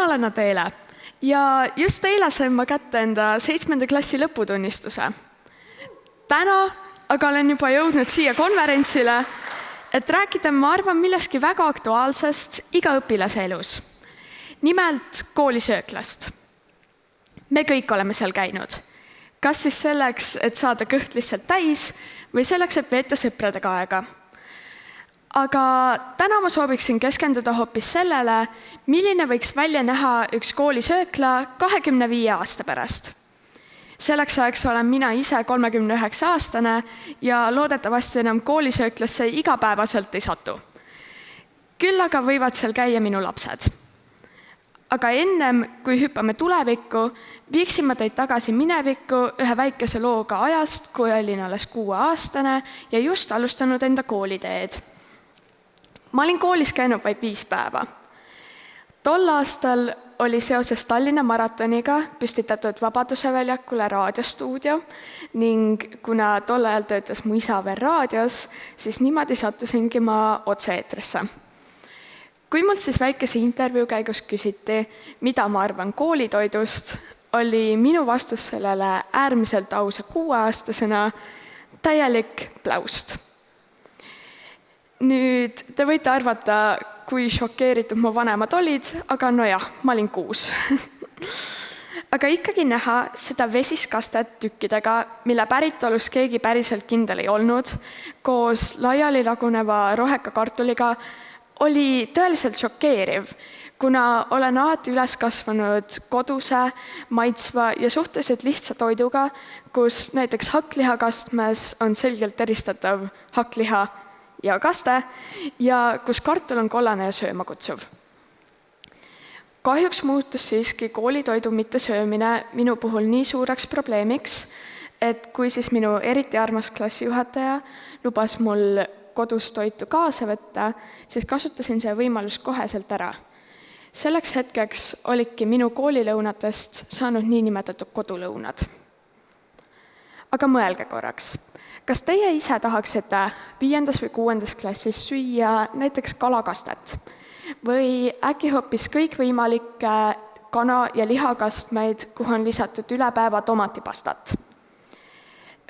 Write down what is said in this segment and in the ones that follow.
Mina olen Adele ja just eile sain ma kätte enda 7. klassi lõputunnistuse. Täna aga olen juba jõudnud siia konverentsile, et rääkida, ma arvan, millestki väga aktuaalsest iga õpilase elus. Nimelt koolisööklast. Me kõik oleme seal käinud. Kas siis selleks, et saada kõht lihtsalt täis või selleks, et veeta sõpradega aega. Aga täna ma sooviksin keskenduda hoopis sellele, milline võiks välja näha üks koolisöökla 25 aasta pärast. Selleks ajaks olen mina ise 39-aastane ja loodetavasti enam koolisööklasse igapäevaselt ei satu. Küll aga võivad seal käia minu lapsed. Aga ennem, kui hüppame tulevikku, viiksin ma teid tagasi minevikku ühe väikese looga ajast, kui olin alles 6-aastane ja just alustanud enda kooliteed. Ma olin koolis käinud vaid 5 päeva. Tol aastal oli seoses Tallinna maratoniga püstitatud Vabaduse väljakule raadiostuudio ning kuna tol ajal töötas mu isa veel raadios, siis niimoodi sattusingi ma otse-eetrisse. Kui mult siis väikese intervjuu käigus küsiti, mida ma arvan koolitoidust, oli minu vastus sellele äärmiselt ausa 6-aastasena täielik pläust. Nüüd te võite arvata, kui šokeeritud mu vanemad olid, aga nojah, ma olin 6. Aga ikkagi näha seda vesiskastet tükkidega, mille päritolus keegi päriselt kindel ei olnud, koos laiali laguneva roheka kartuliga, oli tõeliselt šokeeriv, kuna olen alati üles kasvanud koduse, maitsva ja suhteliselt lihtsa toiduga, kus näiteks hakklihakastmes on selgelt eristatav hakkliha ja kaste ja kus kartul on kollane ja sööma kutsuv. Kahjuks muutus siiski koolitoidu mittesöömine minu puhul nii suureks probleemiks, et kui siis minu eriti armas klassijuhataja lubas mul kodus toitu kaasa võtta, siis kasutasin see võimalus koheselt ära. Selleks hetkeks olidki minu koolilõunatest saanud niinimetatud kodulõunad. Aga mõelge korraks. Kas teie ise tahaksite 5. või 6. klassis süüa näiteks kalakastet või äkki hoopis kõikvõimalikke kana- ja lihakastmeid, kuhu on lisatud üle päeva tomatipastat?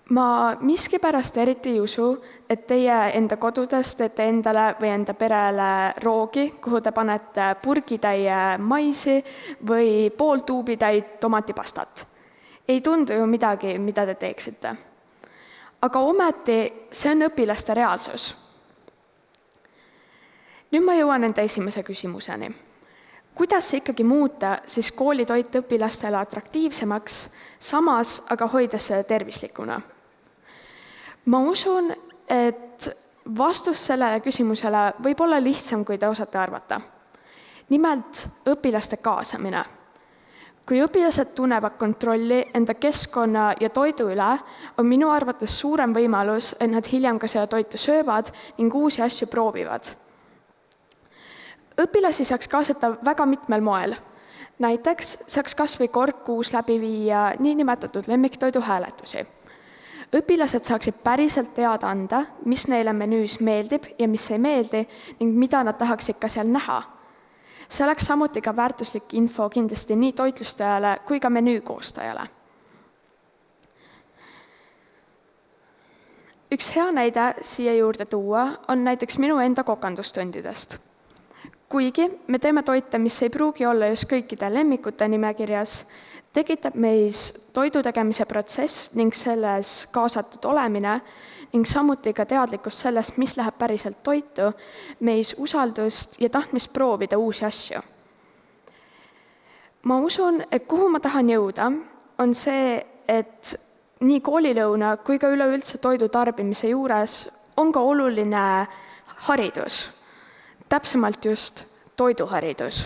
Ma miskipärast eriti ei usu, et teie enda kodudes teete endale või enda perele roogi, kuhu te panete purgitäie maisi või pool tuubitäit tomatipastat. Ei tundu ju midagi, mida te teeksite. Aga ometi see on õpilaste reaalsus. Nüüd ma jõuan enda esimese küsimuseni. Kuidas see ikkagi muuta siis koolitoit õpilastele atraktiivsemaks, samas aga hoides seda tervislikuna? Ma usun, et vastus sellele küsimusele võib olla lihtsam, kui te osate arvata. Nimelt õpilaste kaasamine. Kui õpilased tunnevad kontrolli enda keskkonna ja toidu üle, on minu arvates suurem võimalus, et nad hiljem ka seda toitu söövad ning uusi asju proovivad. Õpilasi saaks kaasata väga mitmel moel. Näiteks saaks kas või kord kuus läbi viia niinimetatud lemmiktoidu hääletusi. Õpilased saaksid päriselt teada anda, mis neile menüüs meeldib ja mis ei meeldi ning mida nad tahaksid ka seal näha. See oleks samuti ka väärtuslik info kindlasti nii toitlustajale kui ka menüü koostajale. Üks hea näide siia juurde tuua on näiteks minu enda kokandustundidest. Kuigi me teeme toite, mis ei pruugi olla just kõikide lemmikute nimekirjas, tekitab meis toidu tegemise protsess ning selles kaasatud olemine ning samuti ka teadlikkus sellest, mis läheb päriselt toitu, meis usaldust ja tahtmist proovida uusi asju. Ma usun, et kuhu ma tahan jõuda, on see, et nii koolilõuna kui ka üleüldse toidu tarbimise juures on ka oluline haridus, täpsemalt just toiduharidus.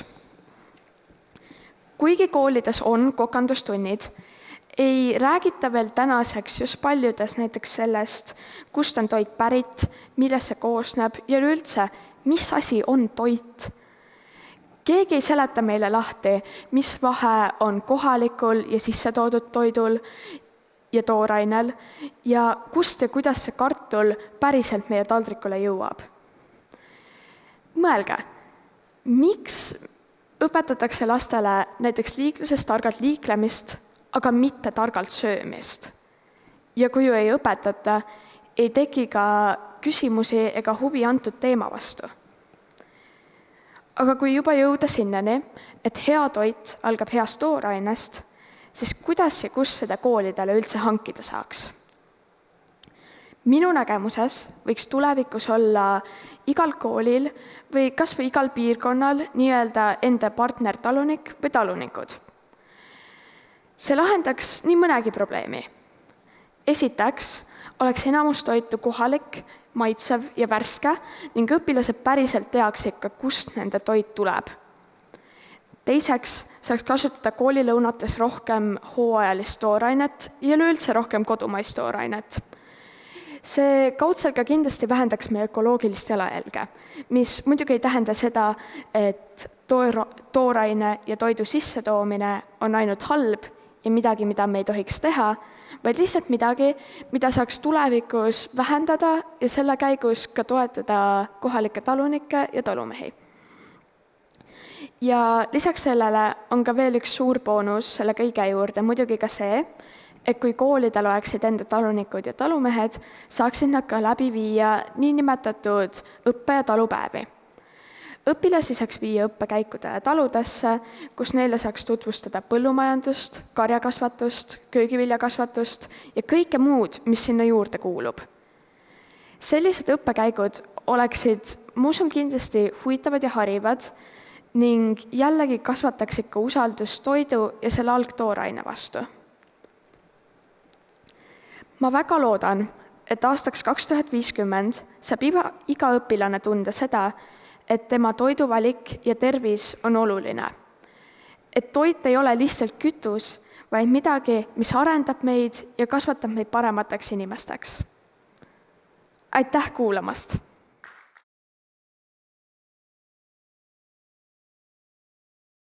Kuigi koolides on kokandustunnid, ei räägita veel tänaseks just paljudes näiteks sellest, kust on toit pärit, millest see koosneb ja üldse, mis asi on toit. Keegi ei seleta meile lahti, mis vahe on kohalikul ja sissetoodud toidul ja toorainel ja kust ja kuidas see kartul päriselt meie taldrikule jõuab. Mõelge, miks õpetatakse lastele näiteks liikluses targalt liiklemist, aga mitte targalt söömist. Ja kui ju ei õpetata, ei teki ka küsimusi ega huvi antud teema vastu. Aga kui juba jõuda sinnani, et hea toit algab heast toorainest, siis kuidas ja kus seda koolidele üldse hankida saaks? Minu nägemuses võiks tulevikus olla igal koolil või kas või igal piirkonnal nii-öelda enda partnertalunik või talunikud. See lahendaks nii mõnegi probleemi. Esiteks oleks enamus toitu kohalik, maitsev ja värske ning õpilased päriselt teaks ikka, kust nende toit tuleb. Teiseks saaks kasutada koolilõunates rohkem hooajalist toorainet ja üleüldse rohkem kodumaist toorainet. See kaudselt ka kindlasti vähendaks meie ökoloogilist jalajälge, mis muidugi ei tähenda seda, et tooraine ja toidu sissetoomine on ainult halb ja midagi, mida me ei tohiks teha, vaid lihtsalt midagi, mida saaks tulevikus vähendada ja selle käigus ka toetada kohalikke talunikke ja talumehi. Ja lisaks sellele on ka veel üks suur boonus selle kõige juurde, muidugi ka see, et kui koolidel oleksid enda talunikud ja talumehed, saaksid nad ka läbi viia niinimetatud õppe- ja talupäevi. Õpilasi saaks viia õppekäikude taludesse, kus neile saaks tutvustada põllumajandust, karjakasvatust, köögiviljakasvatust ja kõike muud, mis sinna juurde kuulub. Sellised õppekäigud oleksid, ma usun, kindlasti huvitavad ja harivad ning jällegi kasvataksid ka usaldust toidu ja selle algtooraine vastu. Ma väga loodan, et aastaks 2050 saab iga õpilane tunda seda, et tema toiduvalik ja tervis on oluline. Et toit ei ole lihtsalt kütus, vaid midagi, mis arendab meid ja kasvatab meid paremateks inimesteks. Aitäh kuulamast!